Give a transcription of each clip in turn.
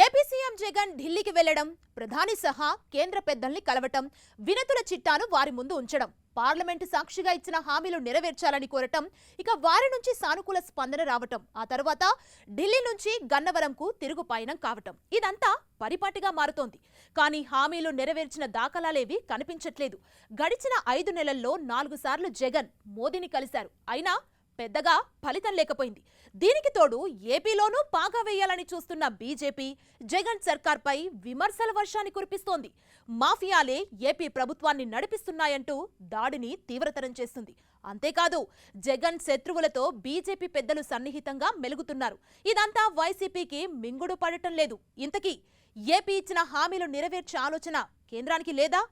AP CM Jagan ఢిల్లీకి వెళ్లడం, ప్రధాని సహా కేంద్ర పెద్దల్ని కలవటం, వినతుల చిట్టాను వారి ముందు ఉంచడం, పార్లమెంటు సాక్షిగా ఇచ్చిన హామీలు నెరవేర్చాలని కోరటం, ఇక వారి నుంచి సానుకూల స్పందన రావటం, ఆ తర్వాత ఢిల్లీ నుంచి గన్నవరంకు తిరుగు పయనం కావటం, ఇదంతా పరిపాటిగా మారుతోంది. కానీ హామీలు నెరవేర్చిన దాఖలాలేవి కనిపించట్లేదు. గడిచిన 5 నెలల్లో 4 సార్లు జగన్ మోదీని కలిశారు. అయినా పెద్దగా ఫలితం లేకపోయింది. దీనికి తోడు ఏపీలోనూ పాగా వేయాలని చూస్తున్న బీజేపీ జగన్ సర్కార్పై విమర్శల వర్షాన్ని కురిపిస్తోంది. మాఫియాలే ఏపీ ప్రభుత్వాన్ని నడిపిస్తున్నాయంటూ దాడిని తీవ్రతరం చేస్తుంది. అంతేకాదు, జగన్ శత్రువులతో బీజేపీ పెద్దలు సన్నిహితంగా మెలుగుతున్నారు. ఇదంతా వైసీపీకి మింగుడు పడటం లేదు. ఇంతకీ ఏపీ ఇచ్చిన హామీలు నెరవేర్చే ఆలోచన కేంద్రానికి లేదా?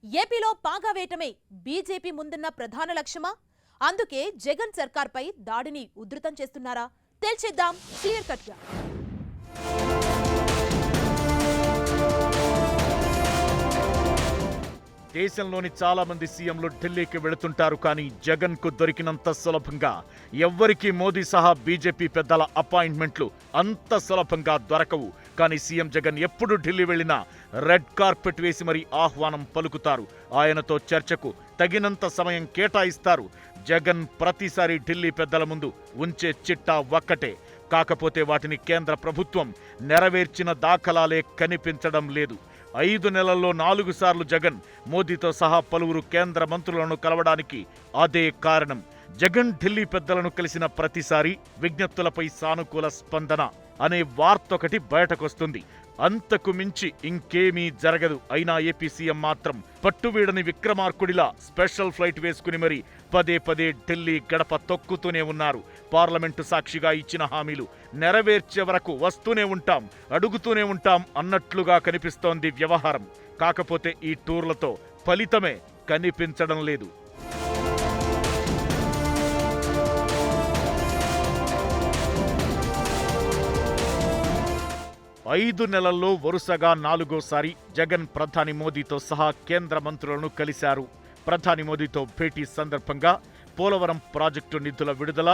ఏపీలో పాగా వేయటమే బీజేపీ ముందున్న ప్రధాన లక్ష్యమా? అందుకే జగన్ సర్కార్పై దాడిని ఉధృతం చేస్తున్నారా? తేల్చేద్దాం క్లియర్ కట్ గా. దేశంలోని చాలా మంది సీఎంలు ఢిల్లీకి వెళుతుంటారు. కానీ జగన్ కు దొరికినంత సులభంగా ఎవ్వరికీ మోదీ సహా బీజేపీ పెద్దల అపాయింట్మెంట్లు అంత సులభంగా దొరకవు. కానీ సీఎం జగన్ ఎప్పుడు ఢిల్లీ వెళ్లినా రెడ్ కార్పెట్ వేసి మరీ ఆహ్వానం పలుకుతారు. ఆయనతో చర్చకు తగినంత సమయం కేటాయిస్తారు. జగన్ ప్రతిసారి ఢిల్లీ పెద్దల ముందు ఉంచే చిట్టా ఒక్కటే. కాకపోతే వాటిని కేంద్ర ప్రభుత్వం నెరవేర్చిన దాఖలాలే కనిపించడం లేదు. 5 నెలల్లో 4 సార్లు జగన్ మోదీతో సహా పలువురు కేంద్ర మంత్రులను కలవడానికి అదే కారణం. జగన్ ఢిల్లీ పెద్దలను కలిసిన ప్రతిసారి విజ్ఞప్తులపై సానుకూల స్పందన అనే వార్తొకటి బయటకొస్తుంది. అంతకు మించి ఇంకేమీ జరగదు. అయినా ఏపీ సీఎం మాత్రం పట్టువీడని విక్రమార్కుడిలా స్పెషల్ ఫ్లైట్ వేసుకుని మరీ పదే పదే ఢిల్లీ గడప తొక్కుతూనే ఉన్నారు. పార్లమెంటు సాక్షిగా ఇచ్చిన హామీలు నెరవేర్చే వరకు వస్తూనే ఉంటాం, అడుగుతూనే ఉంటాం అన్నట్లుగా కనిపిస్తోంది వ్యవహారం. కాకపోతే ఈ టూర్లతో ఫలితమే కనిపించడం లేదు. 5 నెలల్లో వరుసగా 4వసారి జగన్ ప్రధాని మోదీతో సహా కేంద్ర మంత్రులను కలిశారు. ప్రధాని మోదీతో భేటీ సందర్భంగా పోలవరం ప్రాజెక్టు నిధుల విడుదల,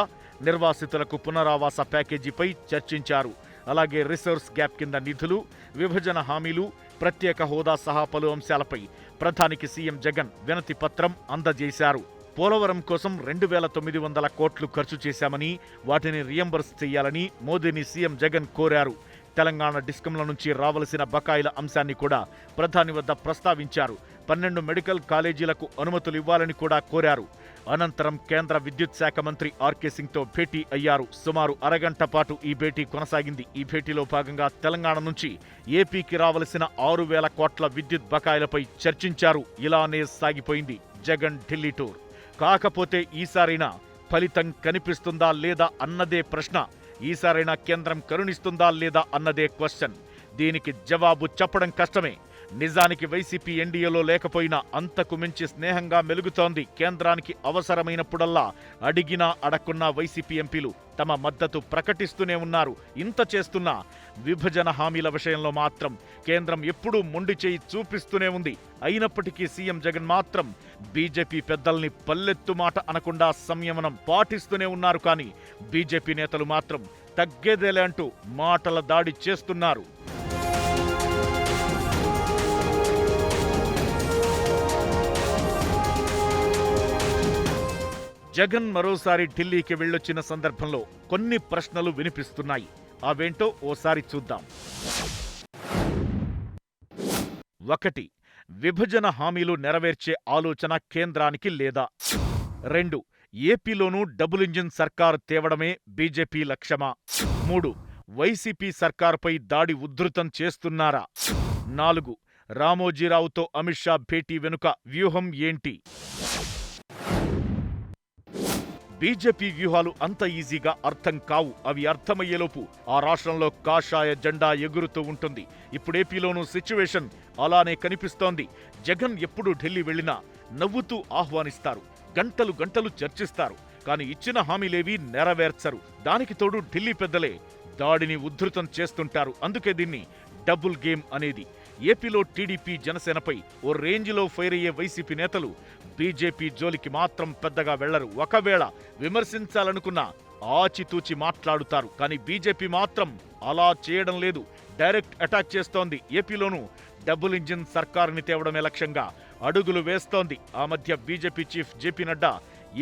నిర్వాసితులకు పునరావాస ప్యాకేజీపై చర్చించారు. అలాగే రిసోర్స్ గ్యాప్ కింద నిధులు, విభజన హామీలు, ప్రత్యేక హోదా సహా పలు అంశాలపై ప్రధానికి సీఎం జగన్ వినతి పత్రం అందజేశారు. పోలవరం కోసం 2900 కోట్లు ఖర్చు చేశామని, వాటిని రియంబర్స్ చేయాలని మోదీని సీఎం జగన్ కోరారు. తెలంగాణ డిస్కంల నుంచి రావలసిన బకాయిల అంశాన్ని కూడా ప్రధాని వద్ద ప్రస్తావించారు. 12 మెడికల్ కాలేజీలకు అనుమతులు ఇవ్వాలని కూడా కోరారు. అనంతరం కేంద్ర విద్యుత్ శాఖ మంత్రి ఆర్కే సింగ్తో భేటీ అయ్యారు. సుమారు అరగంట పాటు ఈ భేటీ కొనసాగింది. ఈ భేటీలో భాగంగా తెలంగాణ నుంచి ఏపీకి రావలసిన 6000 కోట్ల విద్యుత్ బకాయిలపై చర్చించారు. ఇలానే సాగిపోయింది జగన్ ఢిల్లీ టూర్. కాకపోతే ఈసారైనా ఫలితం కనిపిస్తుందా లేదా అన్నదే ప్రశ్న. ఈసారైనా కేంద్రం కరుణిస్తుందా లేదా అన్నదే క్వశ్చన్. దీనికి జవాబు చెప్పడం కష్టమే. నిజానికి వైసీపీ ఎన్డీఏలో లేకపోయినా అంతకు మించి స్నేహంగా మెలుగుతోంది. కేంద్రానికి అవసరమైనప్పుడల్లా అడిగినా అడక్కున్నా వైసీపీ ఎంపీలు తమ మద్దతు ప్రకటిస్తూనే ఉన్నారు. ఇంత చేస్తున్నా విభజన హామీల విషయంలో మాత్రం కేంద్రం ఎప్పుడూ మొండి చేయి చూపిస్తూనే ఉంది. అయినప్పటికీ సీఎం జగన్ మాత్రం బీజేపీ పెద్దల్ని పల్లెత్తు మాట అనకుండా సంయమనం పాటిస్తూనే ఉన్నారు. కానీ బీజేపీ నేతలు మాత్రం తగ్గేదేలే అంటూ మాటల దాడి చేస్తున్నారు. జగన్ మరోసారి ఢిల్లీకి వెళ్ళొచ్చిన సందర్భంలో కొన్ని ప్రశ్నలు వినిపిస్తున్నాయి. అవేంటో ఓసారి చూద్దాం. 1. విభజన హామీలు నెరవేర్చే ఆలోచన కేంద్రానికి లేదా? 2. ఏపీలోనూ డబుల్ ఇంజిన్ సర్కారు తేవడమే బీజేపీ లక్ష్యమా? 3. వైసీపీ సర్కారుపై దాడి ఉధృతం చేస్తున్నారా? 4. రామోజీరావుతో అమిత్ షా భేటీ వెనుక వ్యూహం ఏంటి? బీజేపీ వ్యూహాలు అంత ఈజీగా అర్థం కావు. అవి అర్థమయ్యేలోపు ఆ రాష్ట్రంలో కాషాయ జెండా ఎగురుతూ ఉంటుంది. ఇప్పుడు ఏపీలోనూ సిచ్యువేషన్ అలానే కనిపిస్తోంది. జగన్ ఎప్పుడు ఢిల్లీ వెళ్లినా నవ్వుతూ ఆహ్వానిస్తారు, గంటలు గంటలు చర్చిస్తారు. కానీ ఇచ్చిన హామీలేవీ నెరవేర్చరు. దానికి తోడు ఢిల్లీ పెద్దలే దాడిని ఉధృతం చేస్తుంటారు. అందుకే దీన్ని డబుల్ గేమ్ అనేది. ఏపీలో టీడీపీ జనసేనపై ఓ రేంజ్లో ఫైర్ అయ్యే వైసీపీ నేతలు బీజేపీ జోలికి మాత్రం పెద్దగా వెళ్లరు. ఒకవేళ విమర్శించాలనుకున్నా ఆచితూచి మాట్లాడుతారు. కానీ బీజేపీ మాత్రం అలా చేయడం లేదు. డైరెక్ట్ అటాక్ చేస్తోంది. ఏపీలోనూ డబుల్ ఇంజిన్ సర్కారుని తేవడమే లక్ష్యంగా అడుగులు వేస్తోంది. ఆ మధ్య బీజేపీ చీఫ్ జేపీ నడ్డా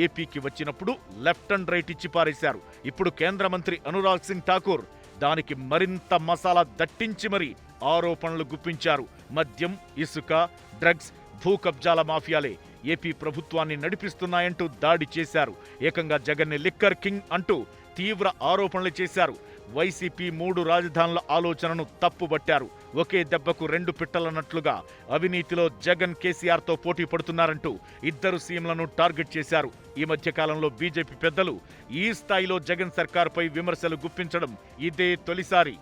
ఏపీకి వచ్చినప్పుడు లెఫ్ట్ అండ్ రైట్ ఇచ్చి పారేశారు. ఇప్పుడు కేంద్ర మంత్రి అనురాగ్ సింగ్ ఠాకూర్ దానికి మరింత మసాలా దట్టించి మరీ ఆరోపణలు గుప్పించారు. మద్యం, ఇసుక, డ్రగ్స్, భూ కబ్జాల మాఫియాలే ఏపీ ప్రభుత్వాన్ని నడిపిస్తున్నాయంటూ దాడి చేశారు. ఏకంగా జగన్ని లిక్కర్ కింగ్ అంటూ తీవ్ర ఆరోపణలు చేశారు. వైసీపీ 3 రాజధానుల ఆలోచనను తప్పుబట్టారు. ఒకే దెబ్బకు 2 పిట్టలన్నట్లుగా అవినీతిలో జగన్ కేసీఆర్తో పోటీ పడుతున్నారంటూ ఇద్దరు సీఎంలను టార్గెట్ చేశారు. ఈ మధ్య కాలంలో బీజేపీ పెద్దలు ఈ స్థాయిలో జగన్ సర్కార్పై విమర్శలు గుప్పించడం ఇదే తొలిసారి.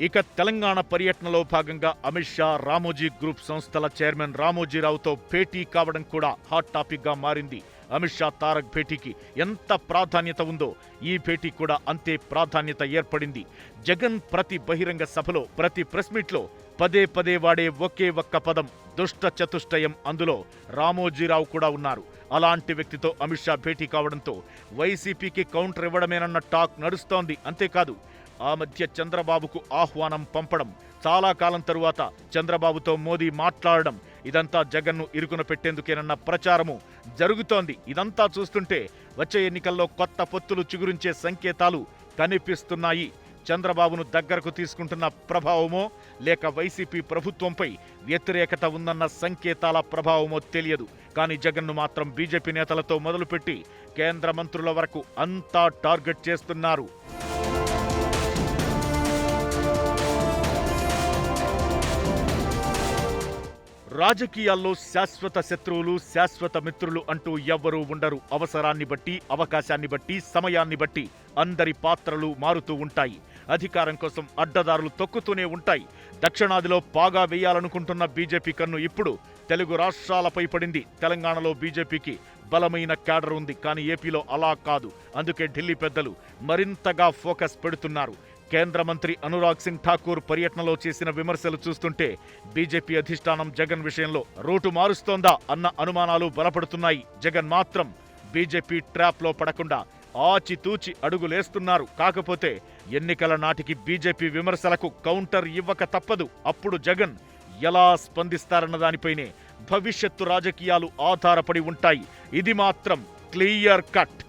ఇక తెలంగాణ పర్యటనలో భాగంగా అమిత్ షా రామోజీ గ్రూప్ సంస్థల చైర్మన్ రామోజీరావుతో భేటీ కావడం కూడా హాట్ టాపిక్ గా మారింది. అమిత్ షా తారక్ భేటీకి ఎంత ప్రాధాన్యత ఉందో ఈ భేటీ కూడా అంతే ప్రాధాన్యత ఏర్పడింది. జగన్ ప్రతి బహిరంగ సభలో, ప్రతి ప్రెస్ మీట్లో పదే పదే వాడే ఒకే ఒక్క పదం దుష్ట చతుష్టయం. అందులో రామోజీరావు కూడా ఉన్నారు. అలాంటి వ్యక్తితో అమిత్ షా భేటీ కావడంతో వైసీపీకి కౌంటర్ ఇవ్వడమేనన్న టాక్ నడుస్తోంది. అంతేకాదు, ఆ మధ్య చంద్రబాబుకు ఆహ్వానం పంపడం, చాలా కాలం తరువాత చంద్రబాబుతో మోదీ మాట్లాడడం, ఇదంతా జగన్ను ఇరుకున పెట్టేందుకేనన్న ప్రచారము జరుగుతోంది. ఇదంతా చూస్తుంటే వచ్చే ఎన్నికల్లో కొత్త పొత్తులు చిగురించే సంకేతాలు కనిపిస్తున్నాయి. చంద్రబాబును దగ్గరకు తీసుకుంటున్న ప్రభావమో లేక వైసీపీ ప్రభుత్వంపై వ్యతిరేకత ఉందన్న సంకేతాల ప్రభావమో తెలియదు. కానీ జగన్ను మాత్రం బీజేపీ నేతలతో మొదలుపెట్టి కేంద్ర మంత్రుల వరకు అంతా టార్గెట్ చేస్తున్నారు. రాజకీయాల్లో శాశ్వత శత్రువులు, శాశ్వత మిత్రులు అంటూ ఎవ్వరూ ఉండరు. అవసరాన్ని బట్టి, అవకాశాన్ని బట్టి, సమయాన్ని బట్టి అందరి పాత్రలు మారుతూ ఉంటాయి. అధికారం కోసం అడ్డదారులు తొక్కుతూనే ఉంటాయి. దక్షిణాదిలో పాగా వేయాలనుకుంటున్న బీజేపీ కన్ను ఇప్పుడు తెలుగు రాష్ట్రాలపై పడింది. తెలంగాణలో బీజేపీకి బలమైన క్యాడర్ ఉంది. కానీ ఏపీలో అలా కాదు. అందుకే ఢిల్లీ పెద్దలు మరింతగా ఫోకస్ పెడుతున్నారు. కేంద్ర మంత్రి అనురాగ్ సింగ్ ఠాకూర్ పర్యటనలో చేసిన విమర్శలు చూస్తుంటే బీజేపీ అధిష్టానం జగన్ విషయంలో రూటు మారుస్తోందా అన్న అనుమానాలు బలపడుతున్నాయి. జగన్ మాత్రం బీజేపీ ట్రాప్లో పడకుండా ఆచితూచి అడుగులేస్తున్నారు. కాకపోతే ఎన్నికల నాటికి బీజేపీ విమర్శలకు కౌంటర్ ఇవ్వక తప్పదు. అప్పుడు జగన్ ఎలా స్పందిస్తారన్న దానిపైనే భవిష్యత్తు రాజకీయాలు ఆధారపడి ఉంటాయి. ఇది మాత్రం క్లియర్ కట్.